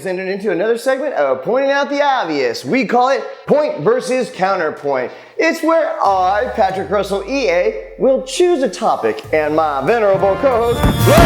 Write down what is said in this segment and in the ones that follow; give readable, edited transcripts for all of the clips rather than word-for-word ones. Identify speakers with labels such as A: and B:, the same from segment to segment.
A: entered into another segment of Pointing Out the Obvious. We call it Point versus Counterpoint. It's where I, Patrick Russell, EA, will choose a topic, and my venerable co-host, Blaine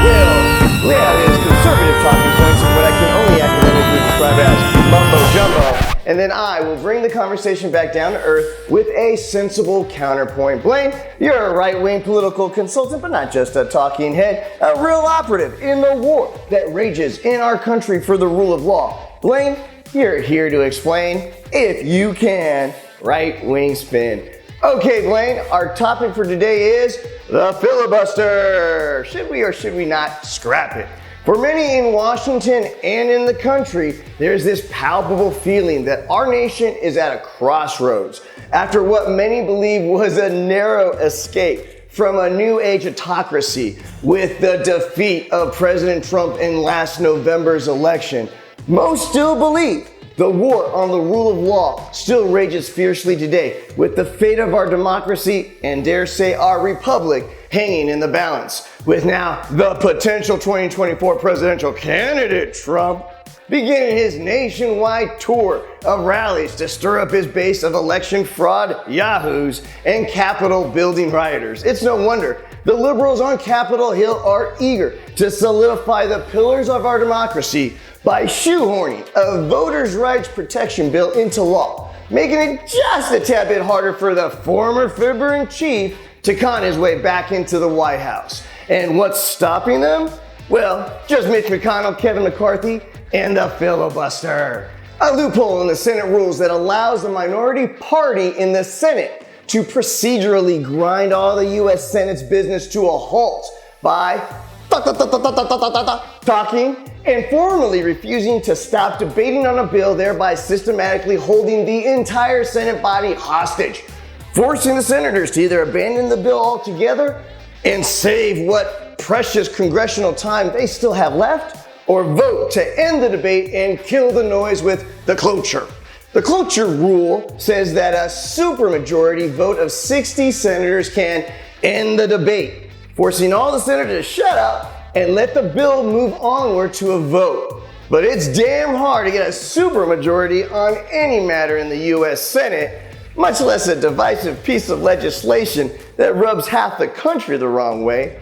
A: will lay out his conservative talking points of what I can only academically describe as mumbo jumbo. And then I will bring the conversation back down to earth with a sensible counterpoint. Blaine, you're a right-wing political consultant, but not just a talking head, a real operative in the war that rages in our country for the rule of law. Blaine, you're here to explain, if you can, right-wing spin. Okay, Blaine, our topic for today is the filibuster. Should we or should we not scrap it? For many in Washington and in the country, there's this palpable feeling that our nation is at a crossroads after what many believe was a narrow escape from a new age autocracy with the defeat of President Trump in last November's election. Most still believe the war on the rule of law still rages fiercely today, with the fate of our democracy and dare say our republic hanging in the balance, with now the potential 2024 presidential candidate Trump beginning his nationwide tour of rallies to stir up his base of election fraud yahoos and Capitol building rioters. It's no wonder the liberals on Capitol Hill are eager to solidify the pillars of our democracy by shoehorning a voters' rights protection bill into law, making it just a tad bit harder for the former fibber-in-chief to con his way back into the White House. And what's stopping them? Well, just Mitch McConnell, Kevin McCarthy, and the filibuster. A loophole in the Senate rules that allows the minority party in the Senate to procedurally grind all the U.S. Senate's business to a halt by talking and formally refusing to stop debating on a bill, thereby systematically holding the entire Senate body hostage, forcing the senators to either abandon the bill altogether and save what precious congressional time they still have left, or vote to end the debate and kill the noise with the cloture. The cloture rule says that a supermajority vote of 60 senators can end the debate, forcing all the senators to shut up and let the bill move onward to a vote. But it's damn hard to get a supermajority on any matter in the U.S. Senate, much less a divisive piece of legislation that rubs half the country the wrong way.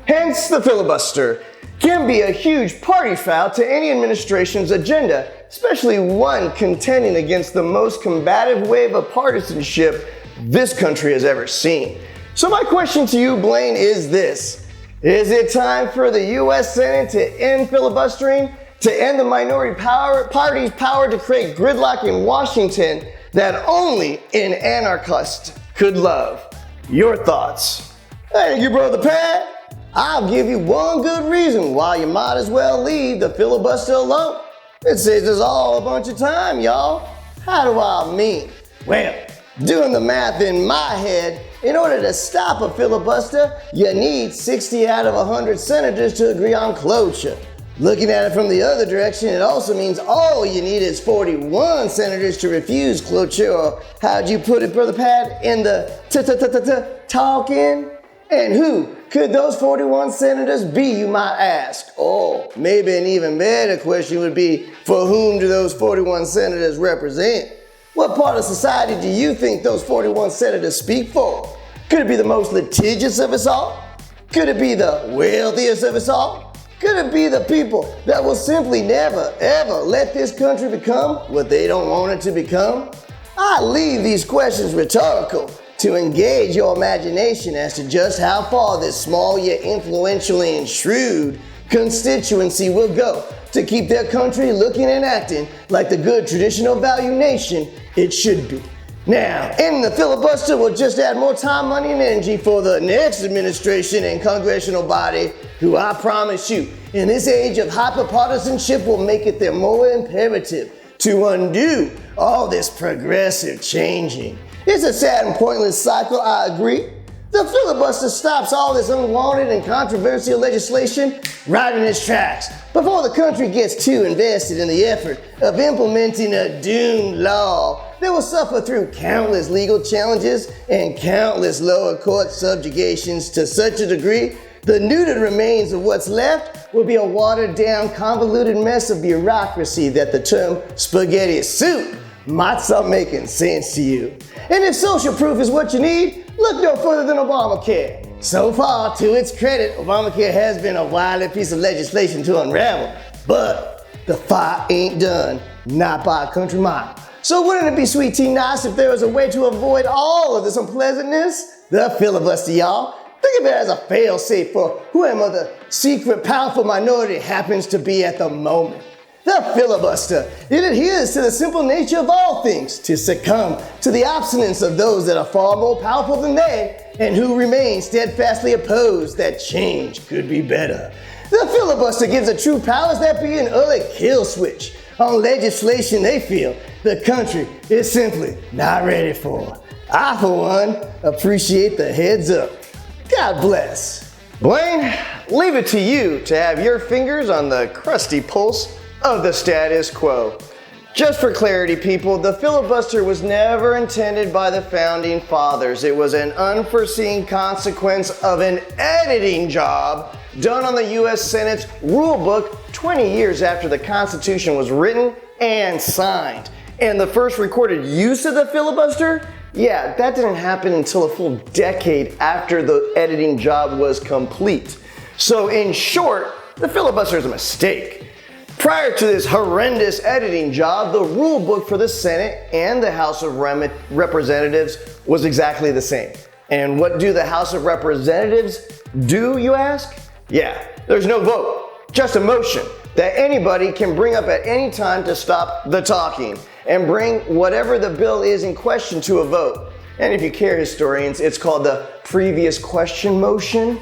A: Hence, the filibuster can be a huge party foul to any administration's agenda, especially one contending against the most combative wave of partisanship this country has ever seen. So my question to you, Blaine, is this. Is it time for the U.S. Senate to end filibustering, to end the minority party's power to create gridlock in Washington that only an anarchist could love? Your thoughts? Thank you, Brother Pat. I'll give you one good reason why you might as well leave the filibuster alone. It saves us all a bunch of time, y'all. How do I mean? Well, doing the math in my head, in order to stop a filibuster, you need 60 out of 100 senators to agree on cloture. Looking at it from the other direction, it also means all you need is 41 senators to refuse cloture, or how'd you put it, Brother Pat, in the talking? And who could those 41 senators be, you might ask? Oh, maybe an even better question would be, for whom do those 41 senators represent? What part of society do you think those 41 senators speak for? Could it be the most litigious of us all? Could it be the wealthiest of us all? Could it be the people that will simply never, ever let this country become what they don't want it to become? I leave these questions rhetorical to engage your imagination as to just how far this small yet influential and shrewd constituency will go to keep their country looking and acting like the good traditional value nation it should be. Now, ending the filibuster will just add more time, money, and energy for the next administration and congressional body, who I promise you, in this age of hyperpartisanship, will make it their more imperative to undo all this progressive changing. It's a sad and pointless cycle, I agree. The filibuster stops all this unwanted and controversial legislation right in its tracks before the country gets too invested in the effort of implementing a doomed law that will suffer through countless legal challenges and countless lower court subjugations to such a degree The neutered remains of what's left will be a watered-down, convoluted mess of bureaucracy that the term spaghetti soup might start making sense to you. And if social proof is what you need, look no further than Obamacare. So far, to its credit, Obamacare has been a wily piece of legislation to unravel, but the fight ain't done, not by a country mile. So wouldn't it be sweet tea nice if there was a way to avoid all of this unpleasantness? The filibuster, y'all. Think of it as a fail-safe for whoever the secret powerful minority happens to be at the moment. The filibuster, it adheres to the simple nature of all things, to succumb to the obstinance of those that are far more powerful than they, and who remain steadfastly opposed that change could be better. The filibuster gives the true powers that be an early kill switch on legislation they feel the country is simply not ready for. I, for one, appreciate the heads up. God bless.
B: Blaine, leave it to you to have your fingers on the crusty pulse of the status quo. Just for clarity, people, the filibuster was never intended by the founding fathers. It was an unforeseen consequence of an editing job done on the U.S. Senate's rule book 20 years after the Constitution was written and signed. And the first recorded use of the filibuster? Yeah, that didn't happen until a full decade after the editing job was complete. So in short, the filibuster is a mistake. Prior to this horrendous editing job, the rule book for the Senate and the House of Representatives was exactly the same. And what do the House of Representatives do, you ask? Yeah, there's no vote, just a motion that anybody can bring up at any time to stop the talking and bring whatever the bill is in question to a vote. And if you care, historians, it's called the previous question motion.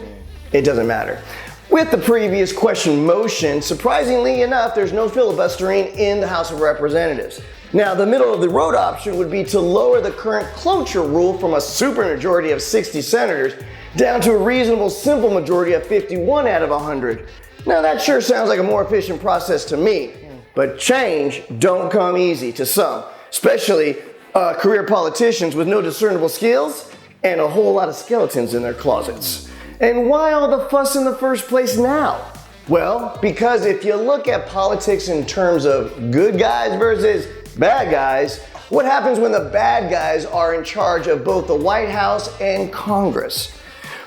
B: It doesn't matter. With the previous question motion, surprisingly enough, there's no filibustering in the House of Representatives. Now, the middle of the road option would be to lower the current cloture rule from a supermajority of 60 senators down to a reasonable simple majority of 51 out of 100. Now, that sure sounds like a more efficient process to me, but change don't come easy to some, especially career politicians with no discernible skills and a whole lot of skeletons in their closets. And why all the fuss in the first place now? Well, because if you look at politics in terms of good guys versus bad guys, what happens when the bad guys are in charge of both the White House and Congress?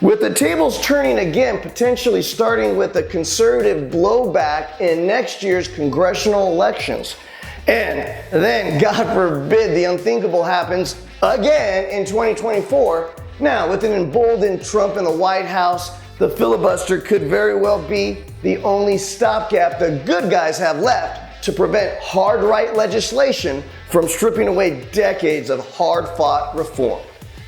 B: With the tables turning again, potentially starting with a conservative blowback in next year's congressional elections. And then, God forbid, the unthinkable happens again in 2024. Now, with an emboldened Trump in the White House, the filibuster could very well be the only stopgap the good guys have left to prevent hard right legislation from stripping away decades of hard-fought reform.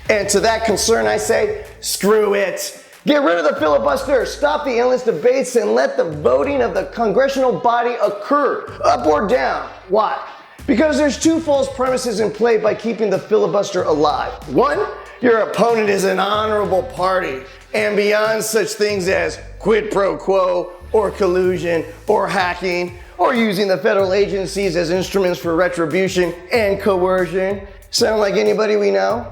B: And to that concern, I say, screw it. Get rid of the filibuster, stop the endless debates, and let the voting of the congressional body occur, up or down. Why? Because there's two false premises in play by keeping the filibuster alive. One, your opponent is an honorable party, and beyond such things as quid pro quo, or collusion, or hacking, or using the federal agencies as instruments for retribution and coercion. Sound like anybody we know?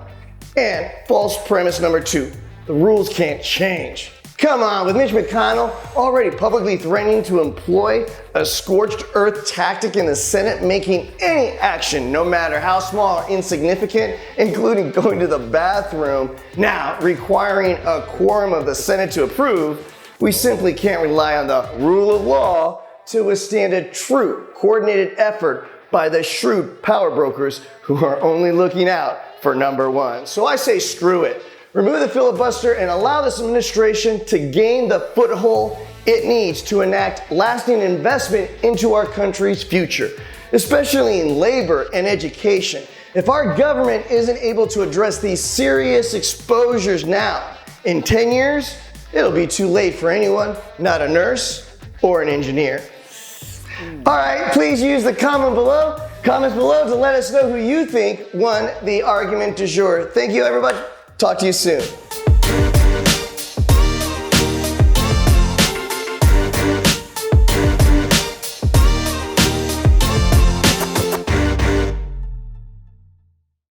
B: And false premise number two, the rules can't change. Come on, with Mitch McConnell already publicly threatening to employ a scorched earth tactic in the Senate, making any action, no matter how small or insignificant, including going to the bathroom, now requiring a quorum of the Senate to approve, we simply can't rely on the rule of law to withstand a true coordinated effort by the shrewd power brokers who are only looking out for number one. So I say screw it. Remove the filibuster and allow this administration to gain the foothold it needs to enact lasting investment into our country's future, especially in labor and education. If our government isn't able to address these serious exposures now, in 10 years, it'll be too late for anyone, not a nurse or an engineer. All right, please use the comments below to let us know who you think won the argument du jour. Thank you, everybody. Talk to you soon.